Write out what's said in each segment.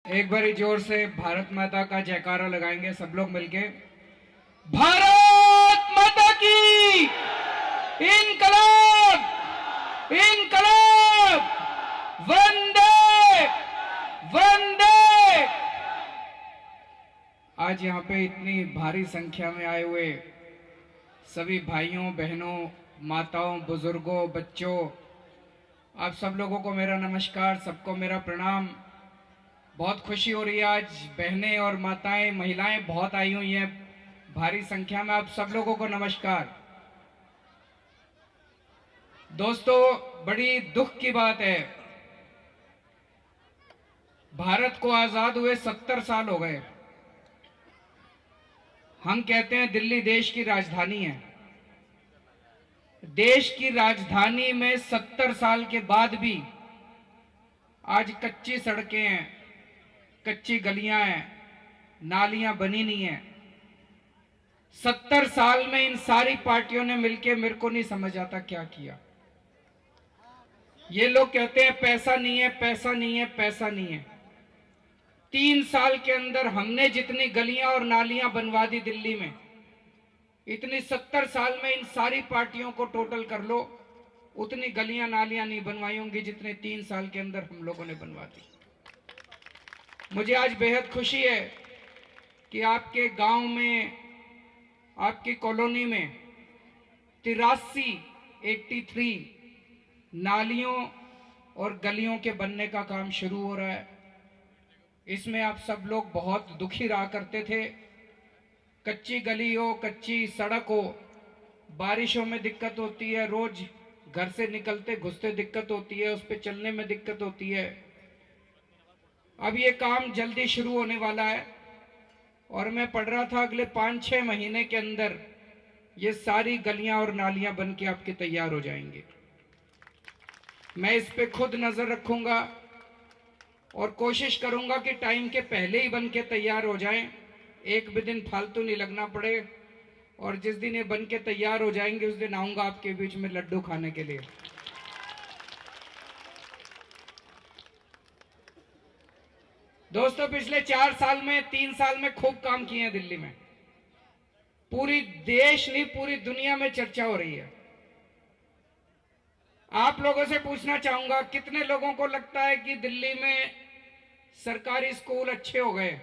एक बारी जोर से भारत माता का जयकारा लगाएंगे सब लोग मिलके। भारत माता की इनकलाब इनकलाब, वंदे वंदे। आज यहाँ पे इतनी भारी संख्या में आए हुए सभी भाइयों बहनों, माताओं, बुजुर्गों, बच्चों, आप सब लोगों को मेरा नमस्कार, सबको मेरा प्रणाम। बहुत खुशी हो रही है, आज बहनें और माताएं, महिलाएं बहुत आई हुई हैं भारी संख्या में। आप सब लोगों को नमस्कार। दोस्तों, बड़ी दुख की बात है, भारत को आजाद हुए 70 साल हो गए। हम कहते हैं दिल्ली देश की राजधानी है। देश की राजधानी में 70 साल के बाद भी आज कच्ची सड़कें हैं, कच्ची गलियां हैं, नालियां बनी नहीं है। 70 साल में इन सारी पार्टियों ने मिलकर, मेरे को नहीं समझ आता क्या किया। ये लोग कहते हैं पैसा नहीं है, पैसा नहीं है, पैसा नहीं है। 3 साल के अंदर हमने जितनी गलियां और नालियां बनवा दी दिल्ली में, इतनी 70 साल में इन सारी पार्टियों को टोटल कर लो, उतनी गलियां नालियां नहीं बनवाई होंगी जितने 3 साल के अंदर हम लोगों ने बनवा दी। मुझे आज बेहद खुशी है कि आपके गांव में, आपकी कॉलोनी में 83 नालियों और गलियों के बनने का काम शुरू हो रहा है। इसमें आप सब लोग बहुत दुखी रहा करते थे। कच्ची गली हो, कच्ची सड़क हो, बारिशों में दिक्कत होती है, रोज घर से निकलते घुसते दिक्कत होती है, उस पर चलने में दिक्कत होती है। अब ये काम जल्दी शुरू होने वाला है और मैं पढ़ रहा था अगले 5-6 महीने के अंदर ये सारी गलियां और नालियां बन के आपके तैयार हो जाएंगे। मैं इस पे खुद नजर रखूंगा और कोशिश करूंगा कि टाइम के पहले ही बन के तैयार हो जाएं, एक भी दिन फालतू नहीं लगना पड़े। और जिस दिन ये बन के तैयार हो जाएंगे उस दिन आऊंगा आपके बीच में लड्डू खाने के लिए। दोस्तों, पिछले 4 साल में, 3 साल में खूब काम किए हैं दिल्ली में। पूरी देश नहीं, पूरी दुनिया में चर्चा हो रही है। आप लोगों से पूछना चाहूंगा, कितने लोगों को लगता है कि दिल्ली में सरकारी स्कूल अच्छे हो गए?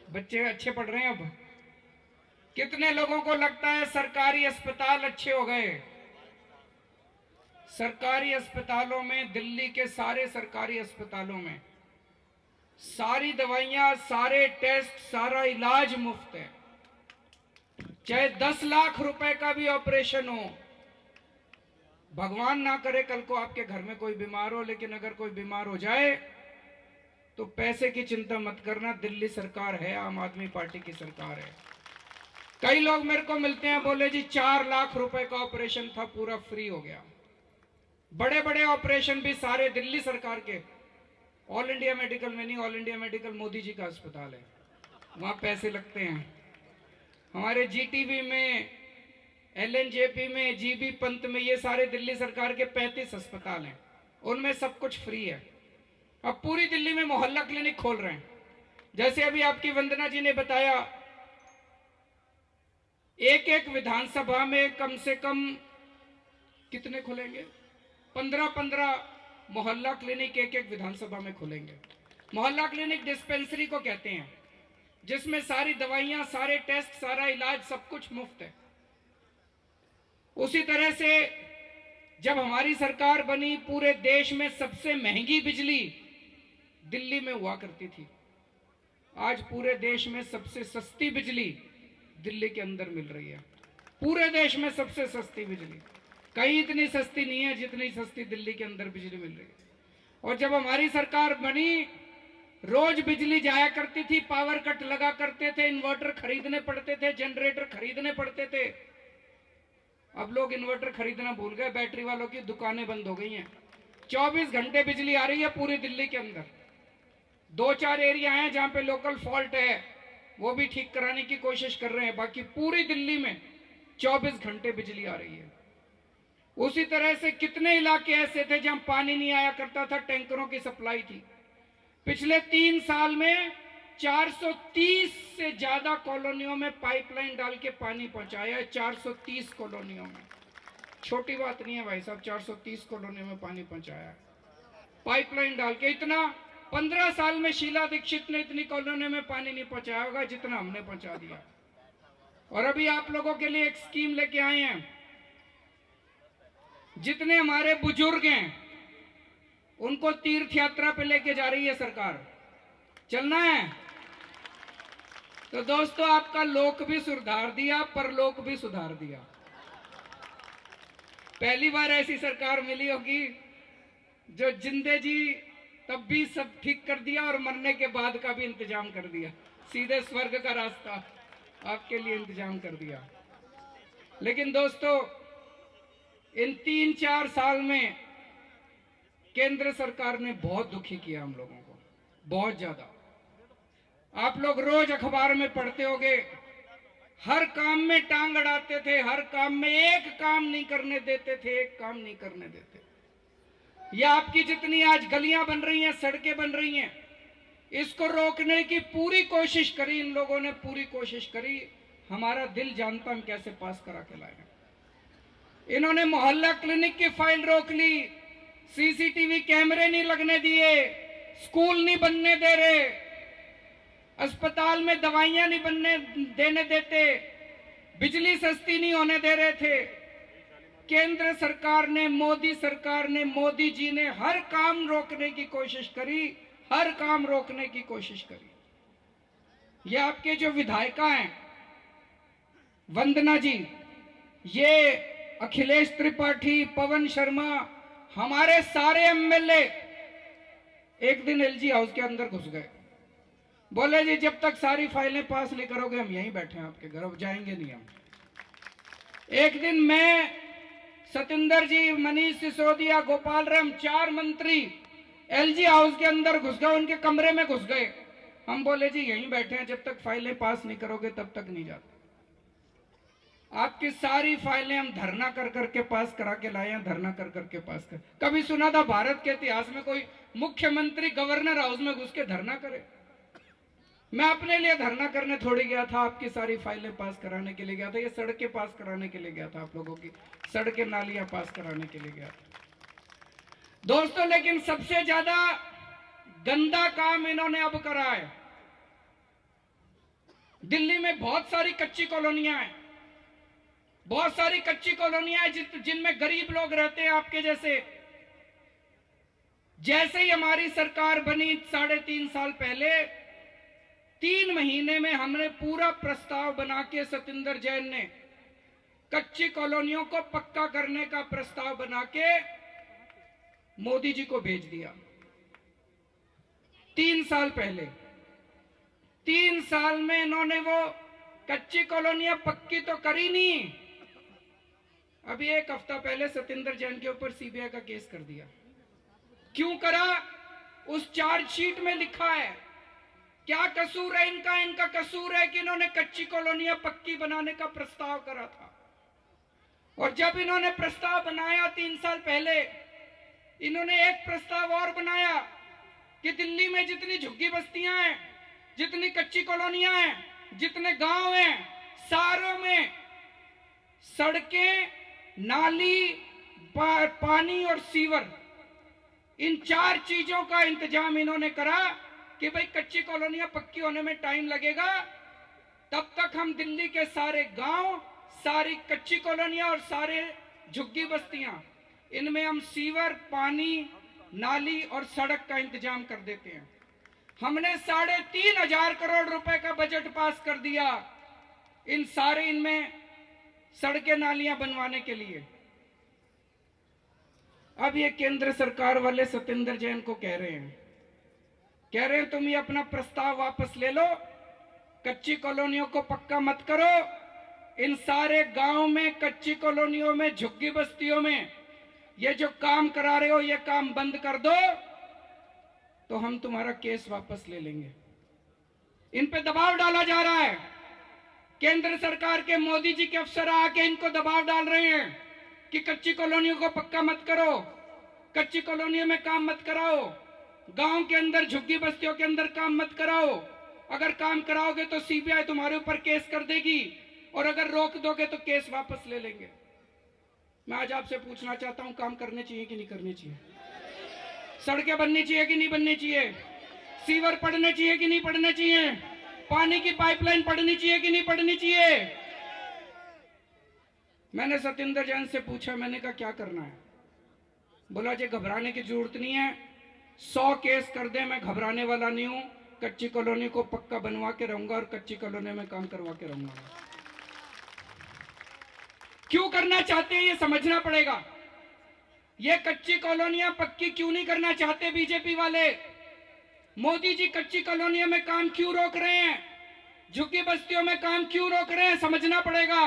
बच्चे अच्छे पढ़ रहे हैं अब? कितने लोगों को लगता है सरकारी अस्पताल अच्छे हो गए? सरकारी अस्पतालों में, दिल्ली के सारे सरकारी अस्पतालों में सारी दवाइयां, सारे टेस्ट, सारा इलाज मुफ्त है। चाहे 10 लाख रुपए का भी ऑपरेशन हो। भगवान ना करे कल को आपके घर में कोई बीमार हो, लेकिन अगर कोई बीमार हो जाए तो पैसे की चिंता मत करना, दिल्ली सरकार है, आम आदमी पार्टी की सरकार है। कई लोग मेरे को मिलते हैं, बोले जी 4 लाख रुपए का ऑपरेशन था, पूरा फ्री हो गया। बड़े बड़े ऑपरेशन भी सारे दिल्ली सरकार के, ऑल इंडिया मेडिकल में नहीं, all India medical Modi ji का अस्पताल है, वहां पैसे लगते हैं। हमारे जीटीबी में, एलएनजेपी में, जीबी पंत में, ये सारे दिल्ली सरकार के 35 अस्पताल हैं, उनमें सब कुछ फ्री है। अब पूरी दिल्ली में मोहल्ला क्लिनिक खोल रहे हैं। जैसे अभी आपकी वंदना जी ने बताया, एक एक विधानसभा में कम से कम कितने खुलेंगे? 15-15 मोहल्ला क्लिनिक एक एक विधानसभा में खुलेंगे। मोहल्ला क्लिनिक डिस्पेंसरी को कहते हैं, जिसमें सारी दवाइयां, सारे टेस्ट, सारा इलाज, सब कुछ मुफ्त है। उसी तरह से जब हमारी सरकार बनी, पूरे देश में सबसे महंगी बिजली दिल्ली में हुआ करती थी। आज पूरे देश में सबसे सस्ती बिजली दिल्ली के अंदर मिल रही है। पूरे देश में सबसे सस्ती बिजली, कहीं इतनी सस्ती नहीं है जितनी सस्ती दिल्ली के अंदर बिजली मिल रही है। और जब हमारी सरकार बनी, रोज बिजली जाया करती थी, पावर कट लगा करते थे, इन्वर्टर खरीदने पड़ते थे, जनरेटर खरीदने पड़ते थे। अब लोग इन्वर्टर खरीदना भूल गए, बैटरी वालों की दुकानें बंद हो गई हैं। 24 घंटे बिजली आ रही है पूरी दिल्ली के अंदर। 2-4 एरिया हैं जहां पे लोकल फॉल्ट है, वो भी ठीक कराने की कोशिश कर रहे हैं, बाकी पूरी दिल्ली में 24 घंटे बिजली आ रही है। उसी तरह से कितने इलाके ऐसे थे जहां पानी नहीं आया करता था, टैंकरों की सप्लाई थी। पिछले 3 साल में 430 से ज्यादा कॉलोनियों में पाइपलाइन डाल के पानी पहुंचाया है। 430 कॉलोनियों में, छोटी बात नहीं है भाई साहब, 430 कॉलोनियों में पानी पहुंचाया है पाइपलाइन डाल के। इतना 15 साल में शीला दीक्षित ने इतनी कॉलोनियों में पानी नहीं पहुंचाया होगा जितना हमने पहुंचा दिया। और अभी आप लोगों के लिए एक स्कीम लेके आए हैं, जितने हमारे बुजुर्ग हैं उनको तीर्थ यात्रा पे लेके जा रही है सरकार। चलना है तो दोस्तों आपका लोक भी सुधार दिया, परलोक भी सुधार दिया। पहली बार ऐसी सरकार मिली होगी जो जिंदे जी तब भी सब ठीक कर दिया और मरने के बाद का भी इंतजाम कर दिया। सीधे स्वर्ग का रास्ता आपके लिए इंतजाम कर दिया। लेकिन दोस्तों इन 3-4 साल में केंद्र सरकार ने बहुत दुखी किया हम लोगों को, बहुत ज्यादा। आप लोग रोज अखबार में पढ़ते होंगे, हर काम में टांग अड़ाते थे, हर काम में एक काम नहीं करने देते थे, एक काम नहीं करने देते। या आपकी जितनी आज गलियां बन रही हैं, सड़कें बन रही हैं, इसको रोकने की पूरी कोशिश करी इन लोगों ने, पूरी कोशिश करी। हमारा दिल जानता हम कैसे पास करा के लाए। इन्होंने मोहल्ला क्लिनिक की फाइल रोक ली, सीसीटीवी कैमरे नहीं लगने दिए, स्कूल नहीं बनने दे रहे, अस्पताल में दवाइयां नहीं बनने देने देते, बिजली सस्ती नहीं होने दे रहे थे। केंद्र सरकार ने, मोदी सरकार ने, मोदी जी ने हर काम रोकने की कोशिश करी, हर काम रोकने की कोशिश करी। ये आपके जो विधायिका हैं वंदना जी, ये अखिलेश त्रिपाठी, पवन शर्मा, हमारे सारे एमएलए एक दिन एलजी हाउस के अंदर घुस गए। बोले जी जब तक सारी फाइलें पास नहीं करोगे हम यहीं बैठे हैं आपके घर, अब जाएंगे नहीं हम। एक दिन मैं, सतिंदर जी, मनीष सिसोदिया, गोपाल राम, 4 मंत्री एलजी हाउस के अंदर घुस गए, उनके कमरे में घुस गए। हम बोले जी यहीं बैठे हैं, जब तक फाइलें पास नहीं करोगे तब तक नहीं जाते। आपकी सारी फाइलें हम धरना कर करके पास करा के लाए हैं, धरना कर करके पास कर। कभी सुना था भारत के इतिहास में कोई मुख्यमंत्री गवर्नर हाउस में घुस के धरना करे? मैं अपने लिए धरना करने थोड़ी गया था, आपकी सारी फाइलें पास कराने के लिए गया था। ये सड़कें पास कराने के लिए गया था, आप लोगों की सड़कें नालियां पास कराने के लिए गया था दोस्तों। लेकिन सबसे ज्यादा गंदा काम इन्होंने अब करा है। दिल्ली में बहुत सारी कच्ची कॉलोनियां हैं, बहुत सारी कच्ची कॉलोनियां हैं जिनमें गरीब लोग रहते हैं आपके जैसे। जैसे ही हमारी सरकार बनी 3.5 साल पहले, 3 महीने में हमने पूरा प्रस्ताव बना के, सतिंदर जैन ने कच्ची कॉलोनियों को पक्का करने का प्रस्ताव बना के मोदी जी को भेज दिया 3 साल पहले। 3 साल में इन्होंने वो कच्ची कॉलोनियां पक्की तो करी नहीं, अभी 1 हफ्ता पहले सतिंदर जैन के ऊपर सीबीआई का केस कर दिया। क्यों करा? उस चार्जशीट में लिखा है। क्या कसूर है इनका? इनका कसूर है कि इन्होंने कच्ची कॉलोनियां पक्की बनाने का प्रस्ताव करा था। और जब इन्होंने प्रस्ताव बनाया 3 साल पहले, इन्होंने एक प्रस्ताव और बनाया कि दिल्ली में जितनी झुग्गी बस्तियां हैं, जितनी कच्ची कॉलोनियां हैं, जितने गांव हैं, सारों में सड़कें, नाली, पानी और सीवर, इन 4 चीजों का इंतजाम इन्होंने करा कि भाई कच्ची कॉलोनियां पक्की होने में टाइम लगेगा, तब तक हम दिल्ली के सारे गांव, सारी कच्ची कॉलोनियां और सारे झुग्गी बस्तियां, इनमें हम सीवर, पानी, नाली और सड़क का इंतजाम कर देते हैं। हमने 3,500 करोड़ रुपए का बजट पास कर दिया इन सारे, इनमें सड़कें, नालियां बनवाने के लिए। अब ये केंद्र सरकार वाले सतिंदर जैन को कह रहे हैं तुम ये अपना प्रस्ताव वापस ले लो, कच्ची कॉलोनियों को पक्का मत करो, इन सारे गांव में, कच्ची कॉलोनियों में, झुग्गी बस्तियों में ये जो काम करा रहे हो ये काम बंद कर दो, तो हम तुम्हारा केस वापस ले लेंगे। इन पे दबाव डाला जा रहा है। केंद्र सरकार के मोदी जी के अफसर आके इनको दबाव डाल रहे हैं कि कच्ची कॉलोनियों को पक्का मत करो, कच्ची कॉलोनियों में काम मत कराओ, गांव के अंदर झुग्गी बस्तियों के अंदर काम मत कराओ। अगर काम कराओगे तो सीबीआई तुम्हारे ऊपर केस कर देगी, और अगर रोक दोगे तो केस वापस ले लेंगे। मैं आज आपसे पूछना चाहता हूं, काम करने चाहिए कि नहीं करने चाहिए? सड़कें बननी चाहिए कि नहीं बननी चाहिए? सीवर पड़ने चाहिए कि नहीं पड़ने चाहिए? पानी की पाइपलाइन पड़नी चाहिए कि नहीं पड़नी चाहिए? मैंने सतिंदर जैन से पूछा, मैंने कहा क्या करना है? बोला जी घबराने की जरूरत नहीं है, 100 केस कर दे, मैं घबराने वाला नहीं हूं, कच्ची कॉलोनी को पक्का बनवा के रहूंगा और कच्ची कॉलोनी में काम करवा के रहूंगा। क्यों करना चाहते हैं ये समझना पड़ेगा। ये कच्ची कॉलोनियां पक्की क्यों नहीं करना चाहते बीजेपी वाले? मोदी जी कच्ची कॉलोनियों में काम क्यों रोक रहे हैं? झुग्गी बस्तियों में काम क्यों रोक रहे हैं? समझना पड़ेगा।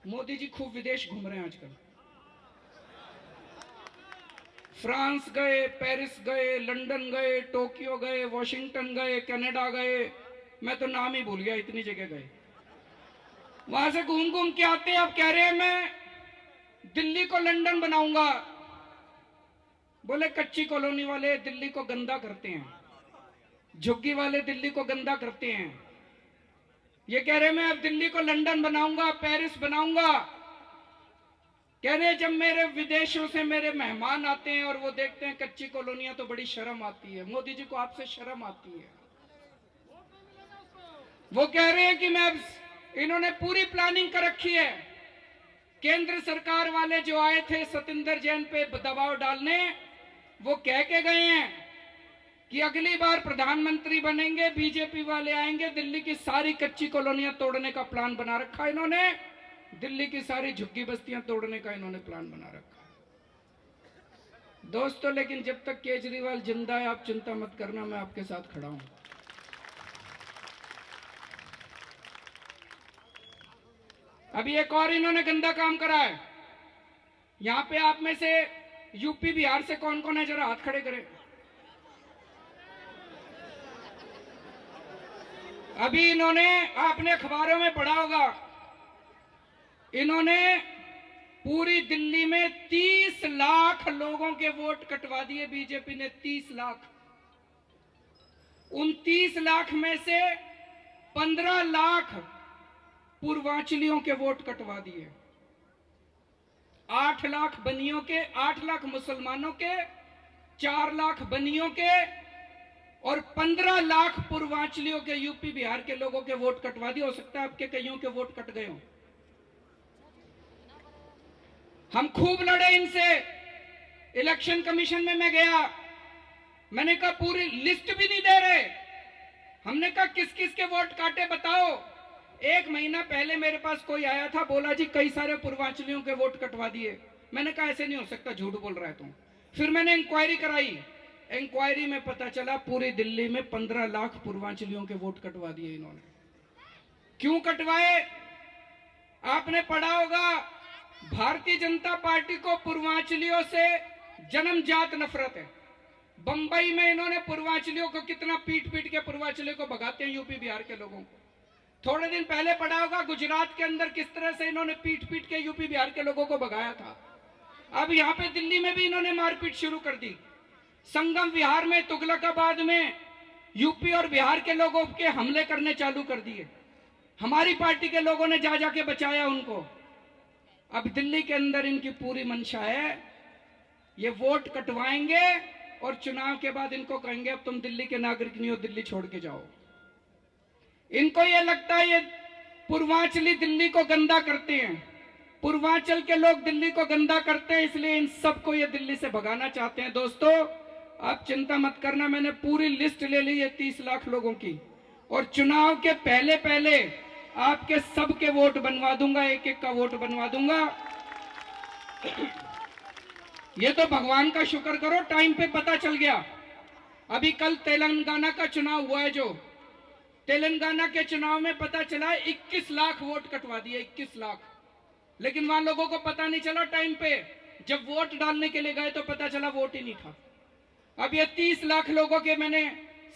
मोदी जी खूब विदेश घूम रहे हैं आजकल, फ्रांस गए, पेरिस गए, लंदन गए, टोक्यो गए, वॉशिंगटन गए, कनाडा गए, मैं तो नाम ही भूल गया, इतनी जगह गए। वहां से घूम घूम के आते हैं, अब कह रहे हैं मैं दिल्ली को लंदन बनाऊंगा। बोले कच्ची कॉलोनी वाले दिल्ली को गंदा करते हैं, झुग्गी वाले दिल्ली को गंदा करते हैं। ये कह रहे मैं अब दिल्ली को लंदन बनाऊंगा, पेरिस बनाऊंगा। कह रहे जब मेरे विदेशों से मेरे मेहमान आते हैं और वो देखते हैं कच्ची कॉलोनियां तो बड़ी शर्म आती है। मोदी जी को आपसे शर्म आती है? वो कह रहे हैं कि मैं अब, इन्होंने पूरी प्लानिंग कर रखी है। केंद्र सरकार वाले जो आए थे सतिंदर जैन पे दबाव डालने, वो कह के गए हैं कि अगली बार प्रधानमंत्री बनेंगे, बीजेपी वाले आएंगे, दिल्ली की सारी कच्ची कॉलोनियां तोड़ने का प्लान बना रखा इन्होंने, दिल्ली की सारी झुग्गी बस्तियां तोड़ने का इन्होंने प्लान बना रखा। दोस्तों लेकिन जब तक केजरीवाल जिंदा है आप चिंता मत करना, मैं आपके साथ खड़ा हूं। अभी एक और इन्होंने गंदा काम करा है। यहां पे आप में से यूपी बिहार से कौन कौन है, जरा हाथ खड़े करें। अभी इन्होंने, आपने अखबारों में पढ़ा होगा, इन्होंने पूरी दिल्ली में 30 लाख लोगों के वोट कटवा दिए। बीजेपी ने 30 लाख। उन 30 लाख में से 15 लाख पूर्वांचलियों के वोट कटवा दिए। 8 लाख बनियों के, 8 लाख मुसलमानों के, 4 लाख बनियों के और 15 लाख पूर्वांचलियों के, यूपी बिहार के लोगों के वोट कटवा दिए। हो सकता है आपके कईयों के वोट कट गए हों। हम खूब लड़े इनसे। इलेक्शन कमीशन में मैं गया, मैंने कहा पूरी लिस्ट भी नहीं दे रहे। हमने कहा किस किस के वोट काटे बताओ। 1 महीना पहले मेरे पास कोई आया था, बोला जी कई सारे पूर्वांचलियों के वोट कटवा दिए। मैंने कहा ऐसे नहीं हो सकता, झूठ बोल रहा है तुम। फिर मैंने इंक्वायरी कराई, इंक्वायरी में पता चला पूरी दिल्ली में 15 लाख पूर्वांचलियों के वोट कटवा दिए इन्होंने। क्यों कटवाए? आपने पढ़ा होगा, भारतीय जनता पार्टी को पूर्वांचलियों से जन्मजात नफरत है। बंबई में इन्होंने पूर्वांचलियों को कितना पीट पीट के पूर्वांचलियों को भगाते हैं, यूपी बिहार के लोगों को। थोड़े दिन पहले पढ़ा होगा गुजरात के अंदर किस तरह से इन्होंने पीट पीट के यूपी बिहार के लोगों को भगाया था। अब यहाँ पे दिल्ली में भी इन्होंने मारपीट शुरू कर दी। संगम विहार में, तुगलकाबाद में यूपी और बिहार के लोगों के हमले करने चालू कर दिए। हमारी पार्टी के लोगों ने जा जाके बचाया उनको। अब दिल्ली के अंदर इनकी पूरी मंशा है, ये वोट कटवाएंगे और चुनाव के बाद इनको कहेंगे अब तुम दिल्ली के नागरिक नहीं हो, दिल्ली छोड़ के जाओ। इनको ये लगता है ये पूर्वांचली दिल्ली को गंदा करते हैं, पूर्वांचल के लोग दिल्ली को गंदा करते हैं, इसलिए इन सबको ये दिल्ली से भगाना चाहते हैं। दोस्तों आप चिंता मत करना, मैंने पूरी लिस्ट ले ली है 30 लाख लोगों की, और चुनाव के पहले पहले आपके सबके वोट बनवा दूंगा, एक एक का वोट बनवा दूंगा। ये तो भगवान का शुक्र करो टाइम पे पता चल गया। अभी कल तेलंगाना का चुनाव हुआ है, जो तेलंगाना के चुनाव में पता चला 21 लाख वोट कटवा दिए, 21 लाख। लेकिन वहां लोगों को पता नहीं चला टाइम पे, जब वोट डालने के लिए गए तो पता चला वोट ही नहीं था। अब ये 30 लाख लोगों के मैंने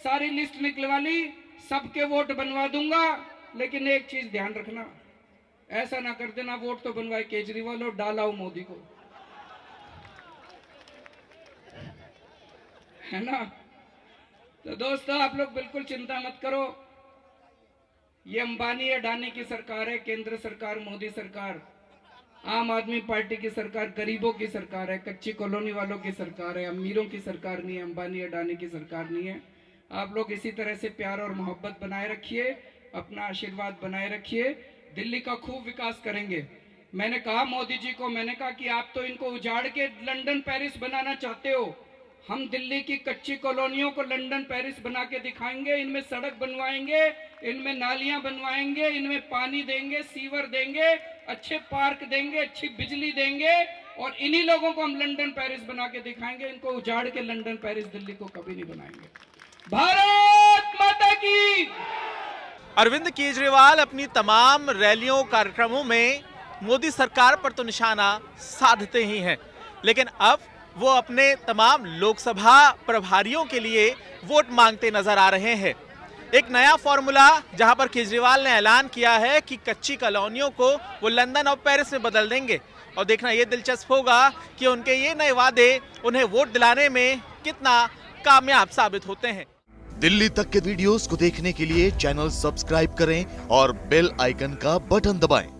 सारी लिस्ट निकलवा ली, सबके वोट बनवा दूंगा। लेकिन एक चीज ध्यान रखना, ऐसा ना कर देना वोट तो बनवाए केजरीवाल और डालाओ मोदी को, है ना। तो दोस्तों आप लोग बिल्कुल चिंता मत करो, ये अंबानी अडानी की सरकार है, केंद्र सरकार मोदी सरकार, आम आदमी पार्टी की सरकार गरीबों की सरकार है, कच्ची कॉलोनी वालों की सरकार है, अमीरों की सरकार नहीं है, अंबानी अडानी की सरकार नहीं है। आप लोग इसी तरह से प्यार और मोहब्बत बनाए रखिए, अपना आशीर्वाद बनाए रखिए, दिल्ली का खूब विकास करेंगे। मैंने कहा मोदी जी को, मैंने कहा कि आप तो इनको उजाड़ के लंदन पेरिस बनाना चाहते हो, हम दिल्ली की कच्ची कॉलोनियों को लंदन पेरिस बना के दिखाएंगे, इनमें सड़क बनवाएंगे, इनमें नालियां बनवाएंगे, इनमें पानी देंगे, सीवर देंगे, अच्छे पार्क देंगे, अच्छी बिजली देंगे, और इन्हीं लोगों को हम लंदन पेरिस बना के दिखाएंगे। इनको उजाड़ के लंदन पेरिस दिल्ली को कभी नहीं बनाएंगे। भारत माता की। अरविंद केजरीवाल अपनी तमाम रैलियों कार्यक्रमों में मोदी सरकार पर तो निशाना साधते ही हैं, लेकिन अब वो अपने तमाम लोकसभा प्रभारियों के लिए वोट मांगते नजर आ रहे हैं। एक नया फॉर्मूला जहां पर केजरीवाल ने ऐलान किया है कि कच्ची कॉलोनियों को वो लंदन और पेरिस में बदल देंगे, और देखना ये दिलचस्प होगा कि उनके ये नए वादे उन्हें वोट दिलाने में कितना कामयाब साबित होते हैं। दिल्ली तक के वीडियोस को देखने के लिए चैनल सब्सक्राइब करें और बेल आइकन का बटन दबाएं।